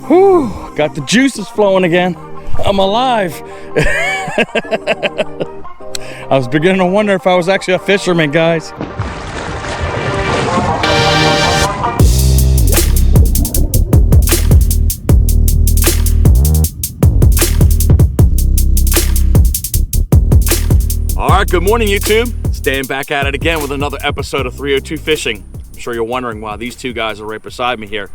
Whew, got the juices flowing again. I'm alive. I was beginning to wonder if I was actually a fisherman, guys. All right, good morning, YouTube. Staying back at it again with another episode of 302 Fishing. I'm sure you're wondering why these two guys are right beside me here.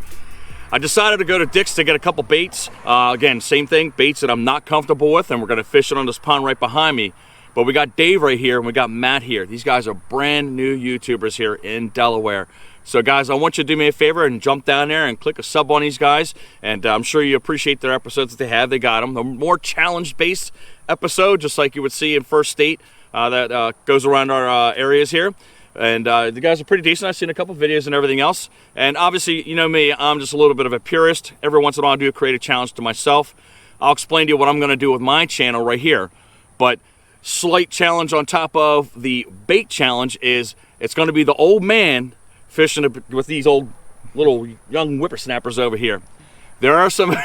I decided to go to Dick's to get a couple baits. Again, same thing, baits that I'm not comfortable with, and we're gonna fish it on this pond right behind me. But we got Dave right here, and we got Matt here. These guys are brand new YouTubers here in Delaware. So guys, I want you to do me a favor and jump down there and click a sub on these guys. And I'm sure you appreciate their episodes that they have. They got them. The more challenge-based episode, just like you would see in First State, that goes around our areas here. And the guys are pretty decent. I've seen a couple videos and everything else. And obviously, you know me, I'm just a little bit of a purist. Every once in a while I do create a challenge to myself. I'll explain to you what I'm gonna do with my channel right here. But slight challenge on top of the bait challenge is it's gonna be the old man fishing with these old little young whippersnappers over here. There are some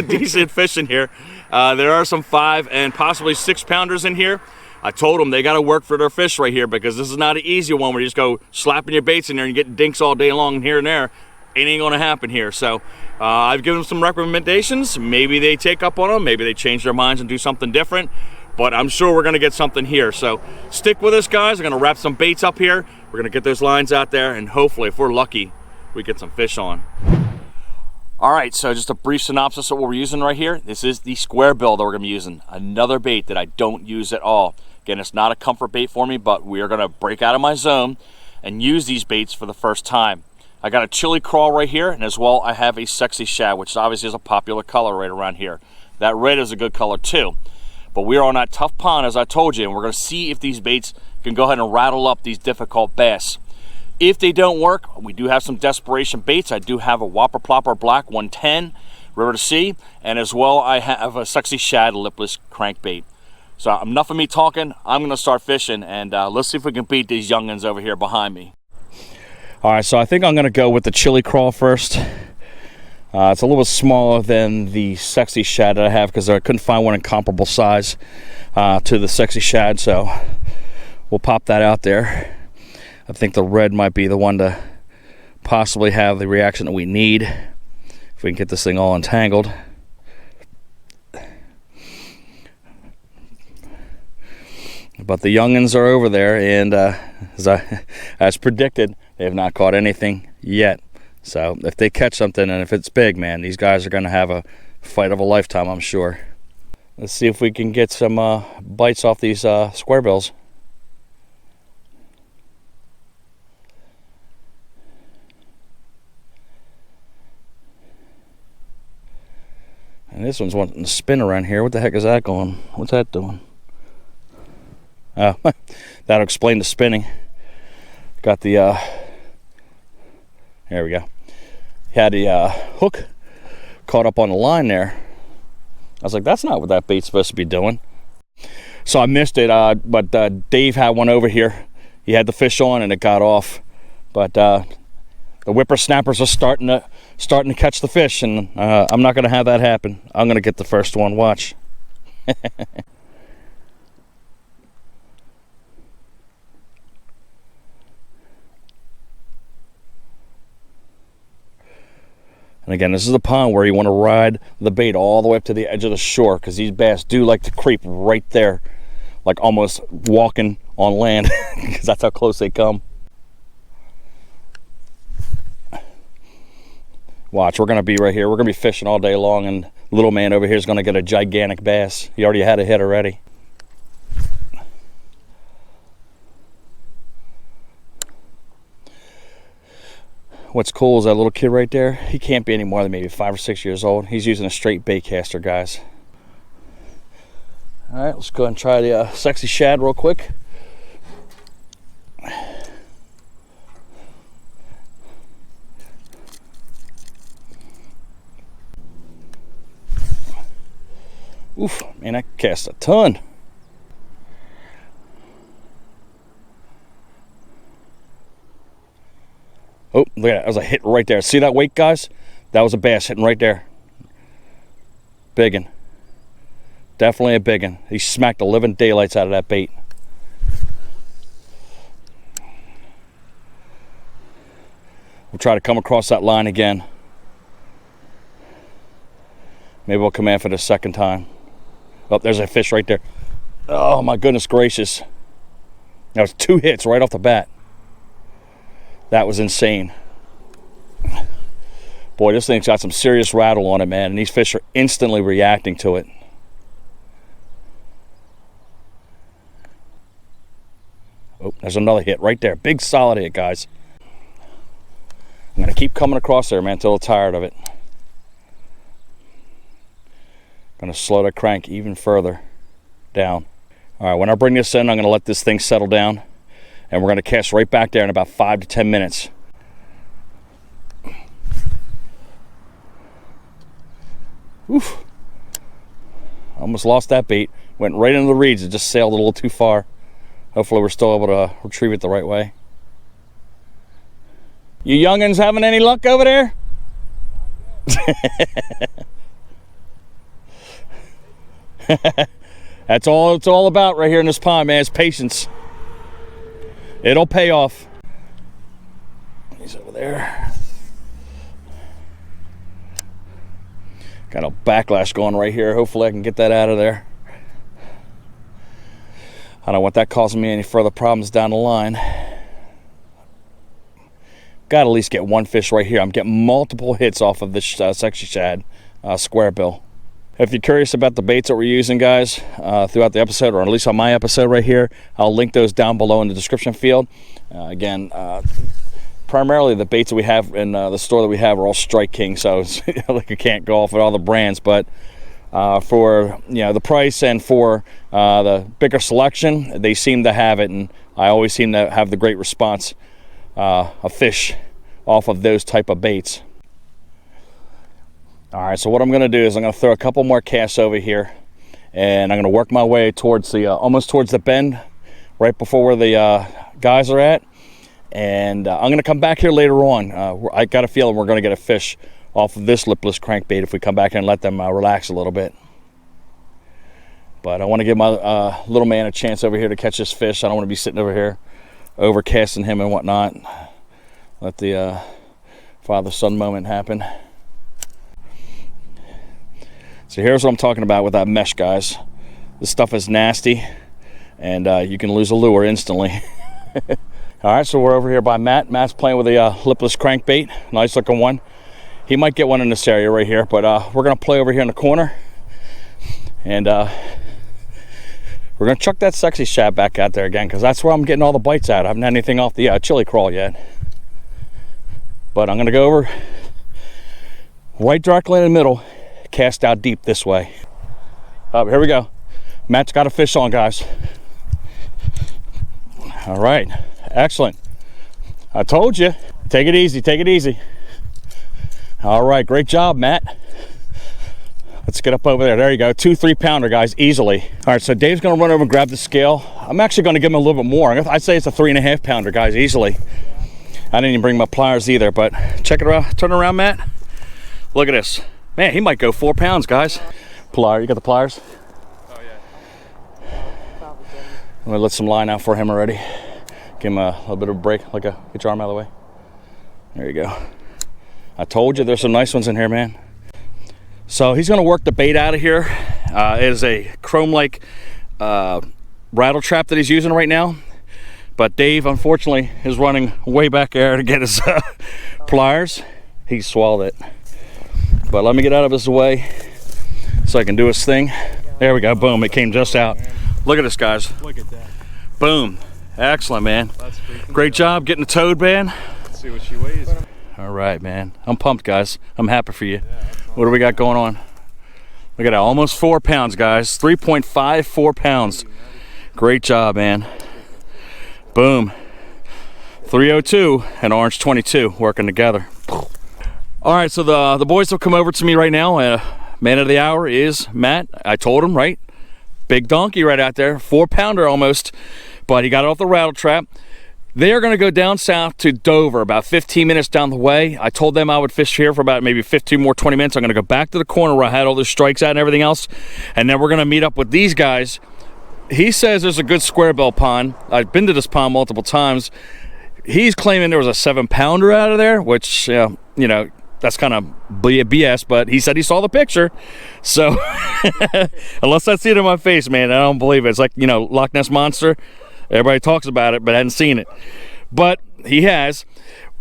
decent fish in here. There are some 5 and possibly 6 pounders in here. I told them they got to work for their fish right here, because this is not an easy one where you just go slapping your baits in there and getting dinks all day long and here and there. It ain't going to happen here. So I've given them some recommendations. Maybe they take up on them. Maybe they change their minds and do something different. But I'm sure we're going to get something here. So stick with us, guys. We're going to wrap some baits up here. We're going to get those lines out there. And hopefully, if we're lucky, we get some fish on. All right, so just a brief synopsis of what we're using right here. This is the Squarebill that we're going to be using. Another bait that I don't use at all. Again, it's not a comfort bait for me, but we are going to break out of my zone and use these baits for the first time. I got a chili crawl right here, and as well I have a sexy shad, which obviously is a popular color right around here. That red is a good color too. But we are on that tough pond, as I told you, and we're going to see if these baits can go ahead and rattle up these difficult bass. If they don't work, we do have some desperation baits. I do have a Whopper Plopper Black 110 River to Sea, and as well I have a sexy shad lipless crankbait. So enough of me talking. I'm going to start fishing, and let's see if we can beat these youngins over here behind me. All right, so I think I'm going to go with the chili crawl first. It's a little bit smaller than the sexy shad that I have, because I couldn't find one in comparable size to the sexy shad, so we'll pop that out there. I think the red might be the one to possibly have the reaction that we need if we can get this thing all entangled. But the youngins are over there, and as predicted, they have not caught anything yet. So if they catch something, and if it's big, man, these guys are going to have a fight of a lifetime, I'm sure. Let's see if we can get some bites off these Squarebills. And this one's wanting to spin around here. What the heck is that going? What's that doing? Oh, that'll explain the spinning. Got the, there we go. Had the hook caught up on the line there. I was like, that's not what that bait's supposed to be doing. So I missed it, but Dave had one over here. He had the fish on and it got off. But the whippersnappers are starting to catch the fish, and I'm not going to have that happen. I'm going to get the first one. Watch. And again, this is a pond where you want to ride the bait all the way up to the edge of the shore, because these bass do like to creep right there, like almost walking on land, because that's how close they come. Watch, we're going to be right here. We're going to be fishing all day long, and little man over here is going to get a gigantic bass. He already had a hit already. What's cool is that little kid right there. He can't be any more than maybe 5 or 6 years old. He's using a straight bait caster, guys. All right, let's go ahead and try the sexy shad real quick. Oof, man, I cast a ton. Oh, look at that. That was a hit right there. See that weight, guys? That was a bass hitting right there. Biggin. Definitely a biggin. He smacked the living daylights out of that bait. We'll try to come across that line again. Maybe we'll come after it a second time. Oh, there's a fish right there. Oh my goodness gracious. That was 2 hits right off the bat. That was insane. Boy, this thing's got some serious rattle on it, man, and these fish are instantly reacting to it. Oh, there's another hit right there. Big solid hit, guys. I'm going to keep coming across there, man, until I'm tired of it. Going to slow the crank even further down. All right, when I bring this in, I'm going to let this thing settle down, and we're going to cast right back there in about 5 to 10 minutes. Oof. Almost lost that bait. Went right into the reeds. It just sailed a little too far. Hopefully we're still able to retrieve it the right way. You youngins having any luck over there? That's all it's all about right here in this pond, man. It's patience. It'll pay off. He's over there. Got a backlash going right here. Hopefully I can get that out of there. I don't want that causing me any further problems down the line. Got to at least get one fish right here. I'm getting multiple hits off of this sexy shad squarebill. If you're curious about the baits that we're using, guys, throughout the episode, or at least on my episode right here, I'll link those down below in the description field. Again, primarily the baits that we have in the store that we have are all Strike King, so it's, like I can't go off with all the brands, but for the price and for the bigger selection, they seem to have it, and I always seem to have the great response of fish off of those type of baits. All right, so what I'm going to do is I'm going to throw a couple more casts over here, and I'm going to work my way towards the almost towards the bend, right before where the guys are at. And I'm going to come back here later on. I got a feeling we're going to get a fish off of this lipless crankbait if we come back and let them relax a little bit. But I want to give my little man a chance over here to catch this fish. I don't want to be sitting over here overcasting him and whatnot. Let the father-son moment happen. So here's what I'm talking about with that mesh, guys. This stuff is nasty, and you can lose a lure instantly. All right, so we're over here by Matt. Matt's playing with a lipless crankbait, nice looking one. He might get one in this area right here, but we're gonna play over here in the corner, and we're gonna chuck that sexy shad back out there again, because that's where I'm getting all the bites at. I haven't had anything off the chili crawl yet, but I'm gonna go over right directly in the middle, cast out deep this way. Here we go. Matt's got a fish on, guys. All right, excellent. I told you, take it easy, take it easy. All right, great job, Matt. Let's get up over there. There you go, 2 3-pounder, guys, easily. All right, so Dave's gonna run over and grab the scale. I'm actually gonna give him a little bit more. I'd say it's a 3.5-pounder, guys, easily. I didn't even bring my pliers either, but check it out. Turn around, Matt. Look at this. Man, he might go 4 pounds, guys. Plier, you got the pliers? Oh, yeah. I'm gonna let some line out for him already. Give him a little bit of a break, get your arm out of the way. There you go. I told you there's some nice ones in here, man. So he's gonna work the bait out of here. It is a chrome-like rattle trap that he's using right now. But Dave, unfortunately, is running way back there to get his pliers. He swallowed it. But let me get out of his way so I can do his thing. There we go, boom, it came just out. Look at this, guys. Look at that. Boom, excellent, man. That's great job getting the toad, man. Let's see what she weighs. All right, man, I'm pumped, guys. I'm happy for you. What do we got going on? Look at that, almost 4 pounds, guys. 3.54 pounds. Great job, man. Boom. 302 and orange 22 working together. All right, so the boys have come over to me right now. Man of the hour is Matt. I told him, right? Big donkey right out there, 4-pounder almost, but he got it off the rattle trap. They are going to go down south to Dover, about 15 minutes down the way. I told them I would fish here for about maybe 15 more, 20 minutes. I'm going to go back to the corner where I had all those strikes at and everything else. And then we're going to meet up with these guys. He says there's a good Squarebill pond. I've been to this pond multiple times. He's claiming there was a 7-pounder out of there, which, you know, that's kind of BS, but he said he saw the picture. So, unless I see it in my face, man, I don't believe it. It's like, you know, Loch Ness Monster. Everybody talks about it, but I hadn't seen it. But he has.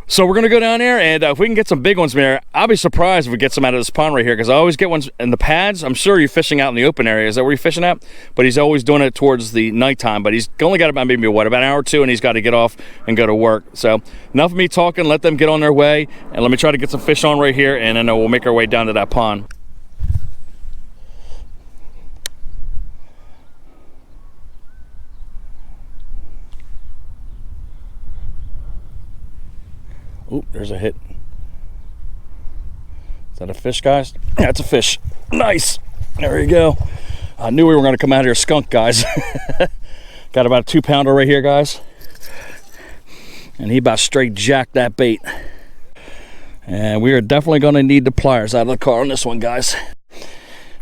So we're going to go down there, and if we can get some big ones there, I'll be surprised if we get some out of this pond right here, because I always get ones in the pads. I'm sure you're fishing out in the open area. Is that where you're fishing at? But he's always doing it towards the nighttime. But he's only got about maybe, what, about an hour or two, and he's got to get off and go to work. So enough of me talking. Let them get on their way, and let me try to get some fish on right here, and then we'll make our way down to that pond. Oop, there's a hit. Is that a fish, guys? Yeah, it's a fish. Nice. There you go. I knew we were going to come out here skunk, guys. Got about a 2-pounder right here, guys. And he about straight jacked that bait. And we are definitely going to need the pliers out of the car on this one, guys.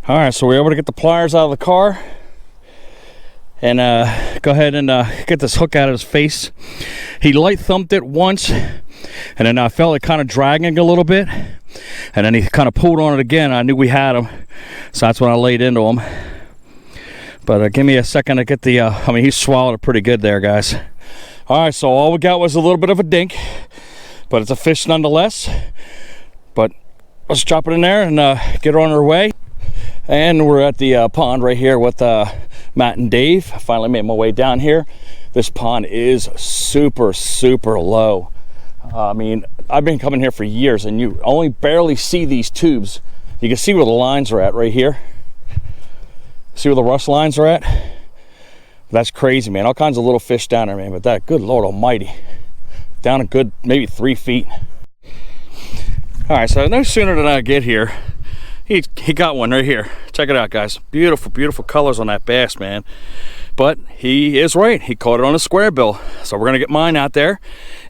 All right, so we're able to get the pliers out of the car. And go ahead and get this hook out of his face. He light thumped it once. And then I felt it kind of dragging a little bit. And then he kind of pulled on it again. I knew we had him. So that's when I laid into him. But give me a second to get the... I mean, he swallowed it pretty good there, guys. All right, so all we got was a little bit of a dink. But it's a fish nonetheless. But let's drop it in there and get her on her way. And we're at the pond right here with Matt and Dave. I finally made my way down here. This pond is super, super low. I mean, I've been coming here for years, and you only barely see these tubes. You can see where the lines are at right here. See where the rust lines are at? That's crazy, man. All kinds of little fish down there, man. But that, good Lord almighty. Down a good, maybe 3 feet. All right, so no sooner than I get here, he got one right here. Check it out, guys. Beautiful, beautiful colors on that bass, man. But he is right. He caught it on a Squarebill. So we're going to get mine out there.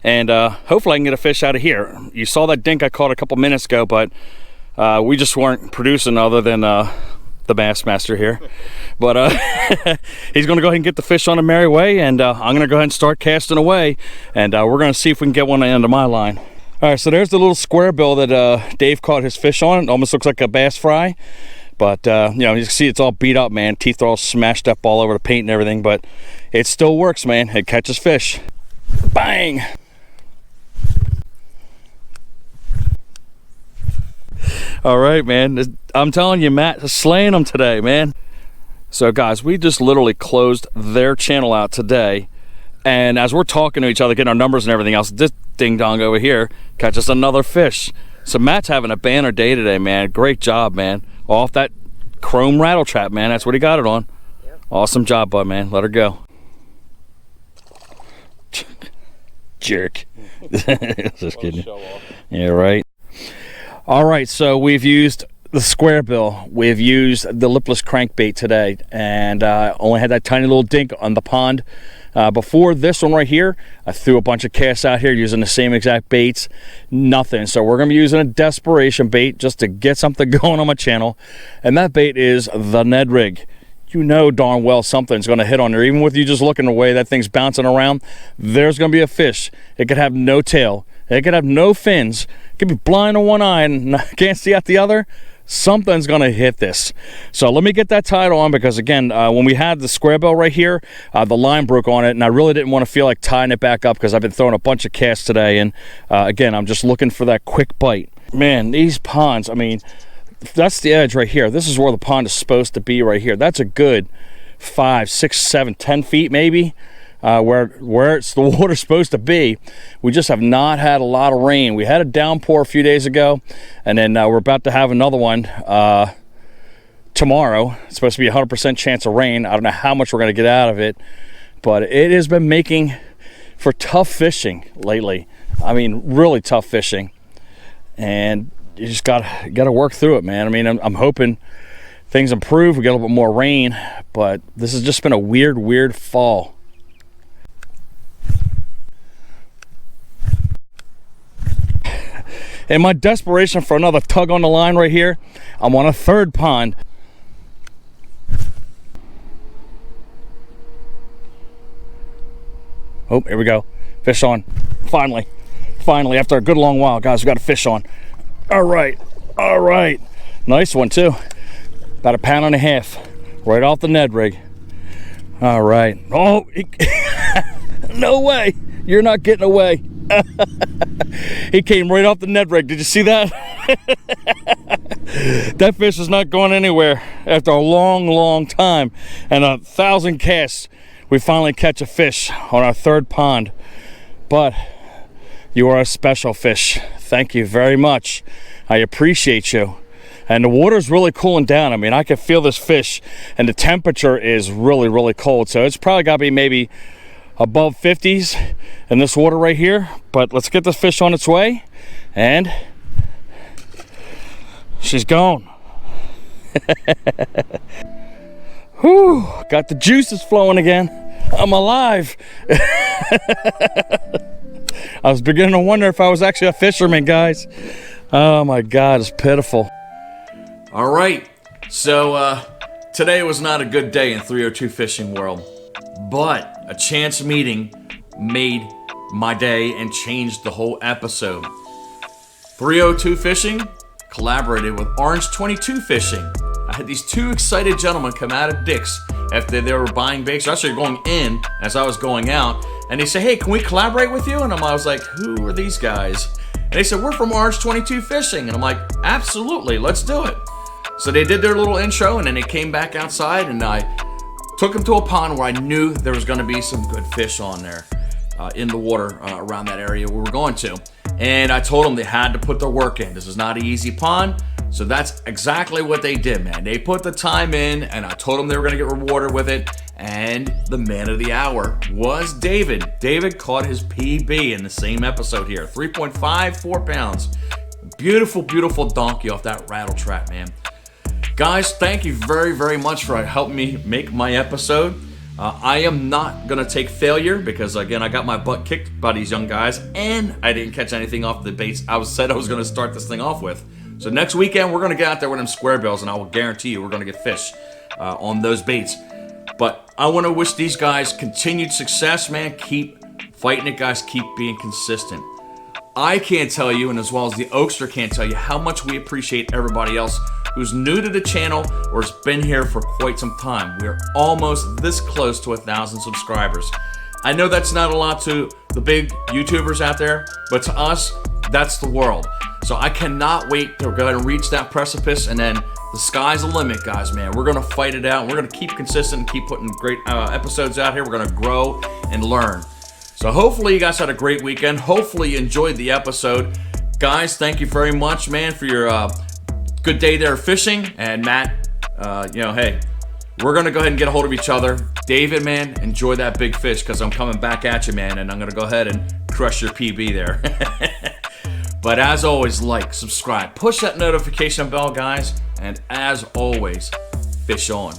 And hopefully I can get a fish out of here. You saw that dink I caught a couple minutes ago, but we just weren't producing other than the Bassmaster here. But he's going to go ahead and get the fish on a merry way. And I'm going to go ahead and start casting away. And we're going to see if we can get one into my line. All right, so there's the little Squarebill that Dave caught his fish on. It almost looks like a bass fry. But, you know, you can see it's all beat up, man. Teeth are all smashed up all over the paint and everything. But it still works, man. It catches fish. Bang! All right, man. I'm telling you, Matt is slaying them today, man. So, guys, we just literally closed their channel out today. And as we're talking to each other, getting our numbers and everything else, this ding-dong over here catches another fish. So Matt's having a banner day today, man. Great job, man. Off that chrome rattle trap, man. That's what he got it on. Yep. Awesome job, bud, man. Let her go. Jerk. Just kidding. Yeah, right. All right, so we've used the Squarebill. We've used the lipless crankbait today, and only had that tiny little dink on the pond. Before this one right here, I threw a bunch of casts out here using the same exact baits. Nothing. So we're going to be using a desperation bait just to get something going on my channel. And that bait is the Ned Rig. You know darn well something's going to hit on there. Even with you just looking the way that thing's bouncing around, there's going to be a fish. It could have no tail. It could have no fins. It could be blind in one eye and can't see out the other. Something's gonna hit this. So let me get that tied on, because again, when we had the Squarebill right here, the line broke on it, and I really didn't want to feel like tying it back up because I've been throwing a bunch of casts today, and again, I'm just looking for that quick bite. Man, these ponds, I mean, that's the edge right here. This is where the pond is supposed to be right here. That's a good 5, 6, 7, 10 feet maybe. Where it's the water's supposed to be. We just have not had a lot of rain. We had a downpour a few days ago, and then we're about to have another one tomorrow. It's supposed to be 100% chance of rain. I don't know how much we're going to get out of it, but it has been making for tough fishing lately. I mean, really tough fishing, and you just got to work through it, man. I mean, I'm hoping things improve. We get a little bit more rain, but this has just been a weird fall. In my desperation for another tug on the line right here, I'm on a third pond. Oh, here we go. Fish on. Finally. Finally, after a good long while, guys, we got a fish on. All right. All right. Nice one, too. About 1.5 pounds. Right off the Ned rig. All right. Oh, no way. You're not getting away. He came right off the Ned rig. Did you see that? That fish is not going anywhere. After a long, long time and 1,000 casts, we finally catch a fish on our third pond. But you are a special fish. Thank you very much. I appreciate you. And the water's really cooling down. I mean, I can feel this fish, and the temperature is really, really cold. So it's probably got to be maybe above 50s in this water right here. But let's get this fish on its way. And she's gone. Whew, got the juices flowing again. I'm alive. I was beginning to wonder if I was actually a fisherman, guys. Oh my God, it's pitiful. All right, so today was not a good day in 302 Fishing World, but a chance meeting made my day and changed the whole episode. 302 Fishing collaborated with Orange 22 Fishing. I had these two excited gentlemen come out of Dick's after they were buying baits. Actually going in as I was going out, and they said, hey, can we collaborate with you? And I was like, who are these guys? And they said, we're from Orange 22 Fishing. And I'm like, absolutely, let's do it. So they did their little intro, and then they came back outside, and I took them to a pond where I knew there was going to be some good fish on there in the water around that area we were going to. And I told them they had to put their work in. This is not an easy pond. So that's exactly what they did, man. They put the time in, and I told them they were going to get rewarded with it. And the man of the hour was David. David caught his PB in the same episode here. 3.54 pounds. Beautiful, beautiful donkey off that rattle trap, man. Guys, thank you very, very much for helping me make my episode. I am not going to take failure because, again, I got my butt kicked by these young guys, and I didn't catch anything off the baits I said I was going to start this thing off with. So next weekend, we're going to get out there with them square bills, and I will guarantee you we're going to get fish on those baits. But I want to wish these guys continued success, man. Keep fighting it, guys. Keep being consistent. I can't tell you, and as well as the Oakster can't tell you, how much we appreciate everybody else who's new to the channel or has been here for quite some time. We're almost this close to 1,000 subscribers. I know that's not a lot to the big YouTubers out there, but to us, that's the world. So I cannot wait to go ahead and reach that precipice, and then the sky's the limit, guys, man. We're going to fight it out. We're going to keep consistent and keep putting great episodes out here. We're going to grow and learn. So hopefully you guys had a great weekend. Hopefully you enjoyed the episode. Guys, thank you very much, man, for your good day there fishing. And Matt, hey, we're going to go ahead and get a hold of each other. David, man, enjoy that big fish because I'm coming back at you, man, and I'm going to go ahead and crush your PB there. But as always, like, subscribe, push that notification bell, guys, and as always, fish on.